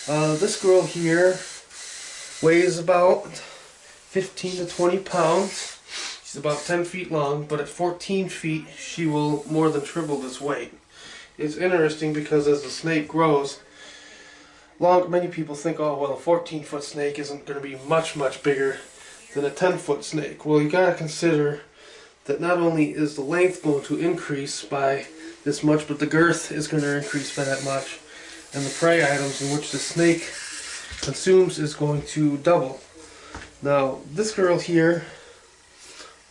This girl here weighs about 15 to 20 pounds. She's about 10 feet long, but at 14 feet she will more than triple this weight. It's interesting because as the snake grows, many people think, oh well, a 14-foot snake isn't going to be much bigger than a 10-foot snake. Well, you got to consider that not only is the length going to increase by this much, but the girth is going to increase by that much, and the prey items in which the snake consumes is going to double. Now, this girl here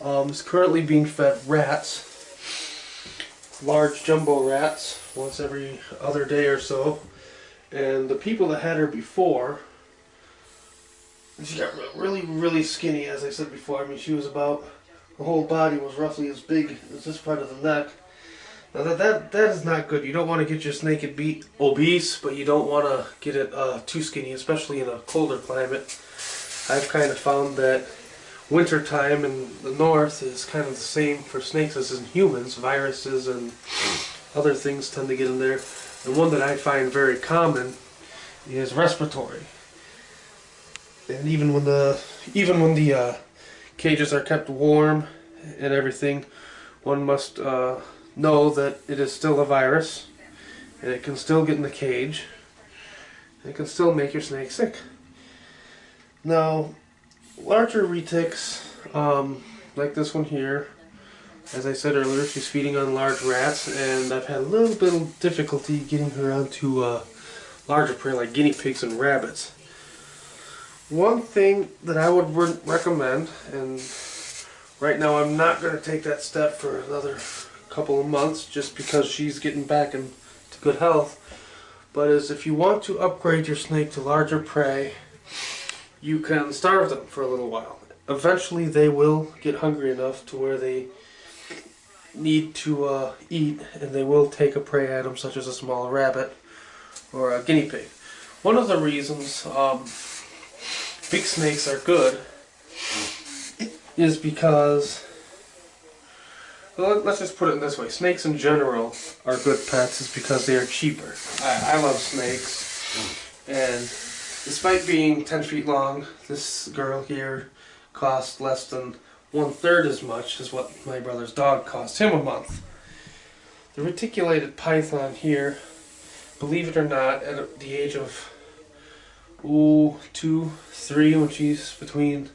is currently being fed rats, large jumbo rats, once every other day or so. And the people that had her before, she got really skinny, as I said before. I mean, she was about, her whole body was roughly as big as this part of the neck. Now that is not good. You don't want to get your snake obese, but you don't want to get it too skinny, especially in a colder climate. I've kind of found that winter time in the north is kind of the same for snakes as in humans. Viruses and other things tend to get in there. And one that I find very common is respiratory. And even when the cages are kept warm and everything, one must know that it is still a virus, and it can still get in the cage, and it can still make your snake sick. Now, larger retics, like this one here, as I said earlier, she's feeding on large rats, and I've had a little bit of difficulty getting her onto larger prey like guinea pigs and rabbits. One thing that I would recommend, and right now I'm not going to take that step for another couple of months just because she's getting back into good health, but is if you want to upgrade your snake to larger prey, you can starve them for a little while. Eventually they will get hungry enough to where they need to eat, and they will take a prey item such as a small rabbit or a guinea pig. One of the reasons big snakes are good is because, well, let's just put it this way, snakes in general are good pets is because they are cheaper. I love snakes, and despite being 10 feet long, this girl here costs less than 1/3 as much as what my brother's dog cost him a month. The reticulated python here, believe it or not, at the age of 2, 3, when she's between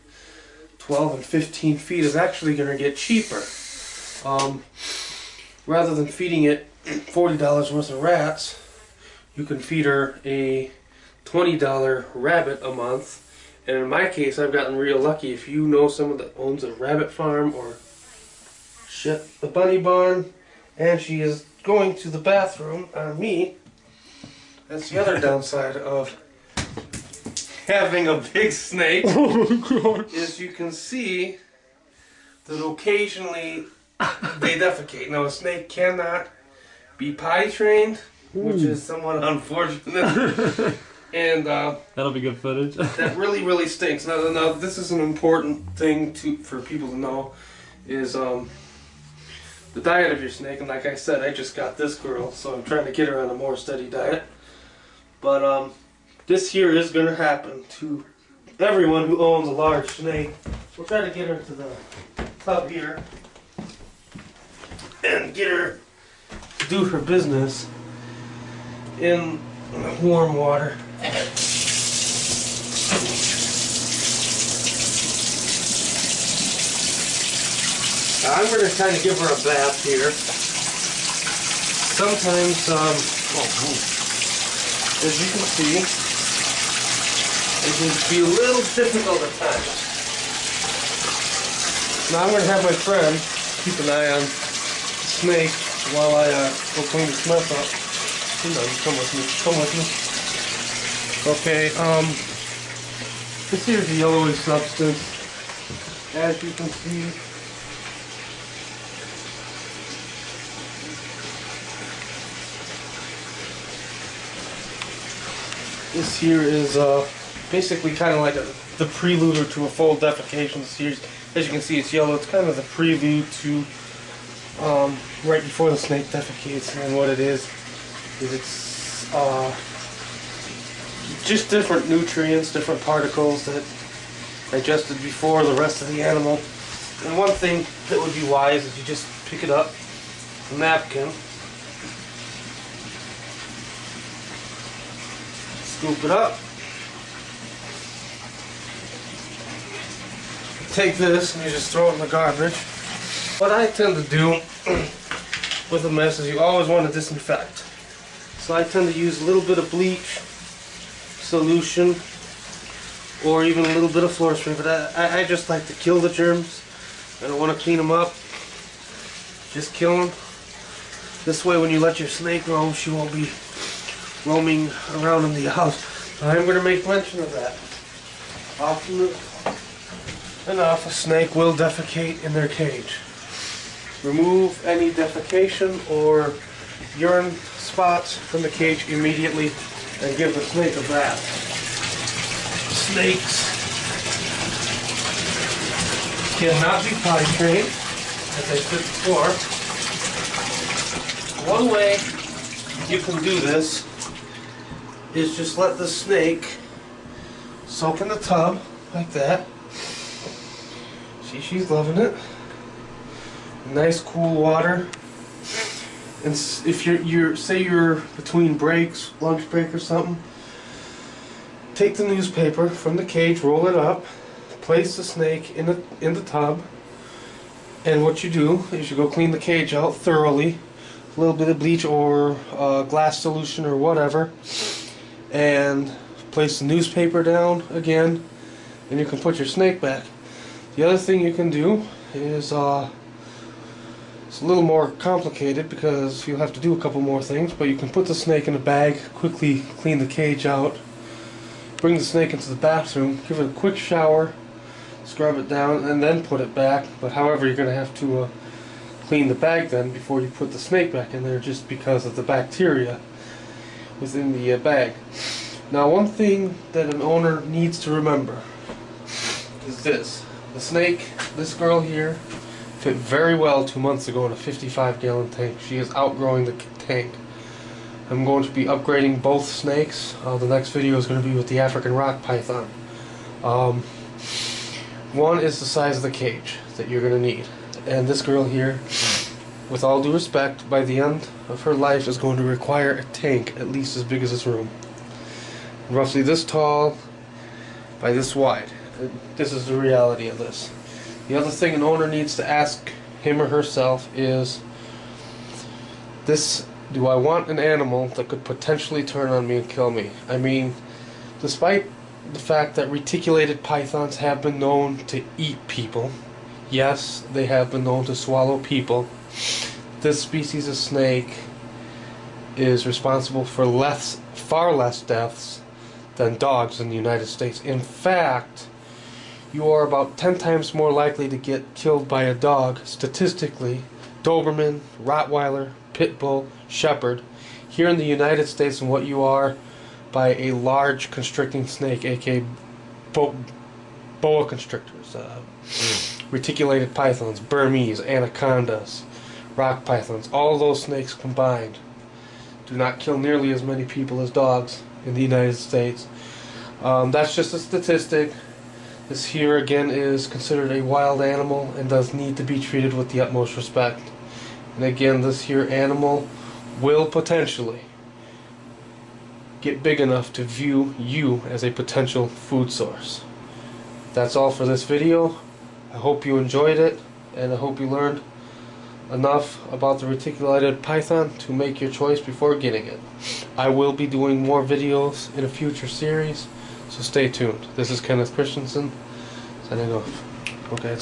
12 and 15 feet, is actually going to get cheaper. Rather than feeding it $40 worth of rats, you can feed her a $20 rabbit a month. And in my case, I've gotten real lucky. If you know someone that owns a rabbit farm or a bunny barn, and she is going to the bathroom on me, that's the other downside of having a big snake, is you can see that occasionally they defecate. Now, a snake cannot be potty trained, which is somewhat unfortunate. And that'll be good footage. That really stinks. Now, this is an important thing for people to know, is the diet of your snake. And like I said, I just got this girl, so I'm trying to get her on a more steady diet. But this here is going to happen to everyone who owns a large snake. We'll try to get her to the tub here and get her to do her business in warm water. I'm going to kind of give her a bath here. Sometimes, as you can see, it can be a little difficult at times. Now I'm going to have my friend keep an eye on the snake while I go clean this mess up. You know, you come with me. Come with me. Okay, this here's the yellowish substance. As you can see, this here is basically kind of like the prelude to a full defecation series. As you can see, it's yellow. It's kind of the preview to right before the snake defecates. And what it is it's just different nutrients, different particles that digested before the rest of the animal. And one thing that would be wise is you just pick it up, a napkin, scoop it up, take this and you just throw it in the garbage. What I tend to do with a mess is you always want to disinfect. So I tend to use a little bit of bleach solution or even a little bit of floor spray, but I just like to kill the germs. I don't want to clean them up. Just kill them. This way when you let your snake roam, she won't be roaming around in the house. I'm going to make mention of that. Often enough, a snake will defecate in their cage. Remove any defecation or urine spots from the cage immediately and give the snake a bath. Snakes cannot be potty trained, as I said before. One way you can do this is just let the snake soak in the tub like that. See, she's loving it. Nice cool water. And if say you're between breaks, lunch break or something, take the newspaper from the cage, roll it up, place the snake in the tub, and what you do is you go clean the cage out thoroughly, a little bit of bleach or glass solution or whatever, and place the newspaper down again, and you can put your snake back. The other thing you can do is it's a little more complicated because you'll have to do a couple more things, but you can put the snake in a bag, quickly clean the cage out, bring the snake into the bathroom, give it a quick shower, scrub it down, and then put it back. But however, you're going to have to clean the bag then before you put the snake back in there, just because of the bacteria within the bag. Now, one thing that an owner needs to remember is this. The snake, this girl here, fit very well 2 months ago in a 55-gallon tank. She is outgrowing the tank. I'm going to be upgrading both snakes. The next video is going to be with the African rock python. One is the size of the cage that you're going to need. And this girl here, with all due respect, by the end of her life is going to require a tank at least as big as this room. Roughly this tall by this wide. This is the reality of this. The other thing an owner needs to ask him or herself is, do I want an animal that could potentially turn on me and kill me? I mean, despite the fact that reticulated pythons have been known to eat people, yes, they have been known to swallow people, this species of snake is responsible for far less deaths than dogs in the United States. In fact, you are about 10 times more likely to get killed by a dog, statistically, Doberman, Rottweiler, Pit Bull, Shepherd, here in the United States than what you are by a large constricting snake, aka boa constrictors, reticulated pythons, Burmese, anacondas, rock pythons. All those snakes combined do not kill nearly as many people as dogs in the United States. That's just a statistic. This here again is considered a wild animal and does need to be treated with the utmost respect. And again, this here animal will potentially get big enough to view you as a potential food source. That's all for this video. I hope you enjoyed it, and I hope you learned enough about the reticulated python to make your choice before getting it. I will be doing more videos in a future series, so stay tuned. This is Kenneth Christensen, signing off. Okay.